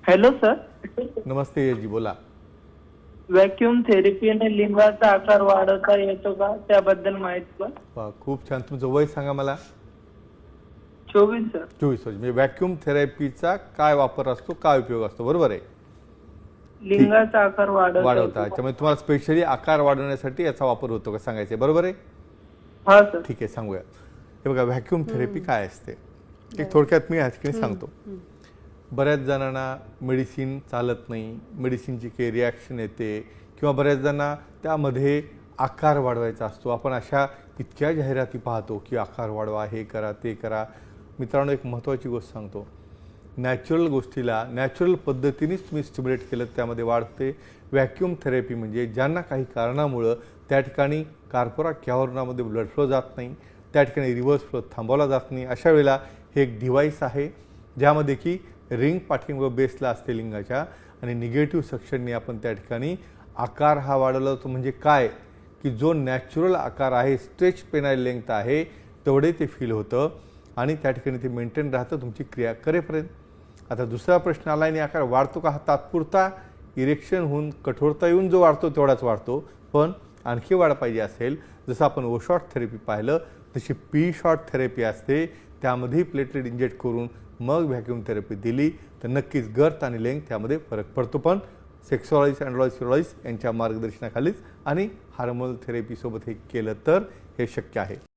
Hello sir. नमस्ते जी, बोला. Vacuum थेरपीने लिंगाचा आकार वाढवता येतो का, त्याबद्दल माहिती द्या. खूप छान. तुमचं वय सांगा मला. 24 सर. 24 वर्ष. म्हणजे व्हॅक्यूम थेरपीचा काय वापर असतो, काय उपयोग असतो, बरोबर आहे? लिंगाचा आकार वाढवता. त्याच्यामुळे तुम्हाला स्पेशली आकार वाढवण्यासाठी याचा वापर होतो का सांगायचं, बरोबर आहे? हा सर. ठीक आहे, सांगूया. हे बघा, व्हॅक्यूम थेरपी काय असते ते थोडक्यात मी ह्याच सांगतो. बऱ्याच जणांना मेडिसिन चालत नाही, मेडिसिनची काही रिॲक्शन येते, किंवा बऱ्याच जणांना त्यामध्ये आकार वाढवायचा असतो. आपण अशा इतक्या जाहिराती पाहतो की आकार वाढवा, हे करा, ते करा. मित्रांनो, एक महत्त्वाची गोष्ट सांगतो. नॅचरल गोष्टीला नॅचरल पद्धतीनेच तुम्ही स्टिम्युलेट केलं त्यामध्ये वाढते. व्हॅक्यूम थेरपी म्हणजे ज्यांना काही कारणामुळं त्या ठिकाणी कार्पोरा कॅव्हर्नामध्ये ब्लड फ्लो जात नाही, त्या ठिकाणी रिव्हर्स फ्लो थांबवला जात नाही, अशा वेळेला हे एक डिव्हाइस आहे ज्यामध्ये की रिंग पाठीमागे बेसला असते लिंगाच्या, आणि निगेटिव्ह सक्शनने आपण त्या ठिकाणी आकार हा वाढवला जातो. म्हणजे काय की जो नॅचरल आकार आहे, स्ट्रेच पेनाइल लेंथ आहे, तेवढे ते फील होतं आणि त्या ठिकाणी ते मेंटेन राहतं तुमची क्रिया करेपर्यंत. आता दुसरा प्रश्न आला, आणि आकार वाढतो का? हा तात्पुरता इरेक्शन होऊन कठोरता येऊन जो वाढतो तेवढाच वाढतो, पण आणखी वाढ पाहिजे असेल, जसं आपण ओ शॉट थेरपी पाहिलं तशी पी शॉट थेरपी असते, त्यामध्ये प्लेटलेट इंजेक्ट करून मग व्हॅक्यूम थेरपी दिली तर नक्कीच गर्थ आणि लेंथ त्यामध्ये फरक पडतो. पण सेक्सॉलॉजिस्ट, अँड्रॉलॉजिस्ट यांच्या मार्गदर्शनाखालीच आणि हार्मोनल थेरपीसोबत हे केलं तर हे शक्य आहे.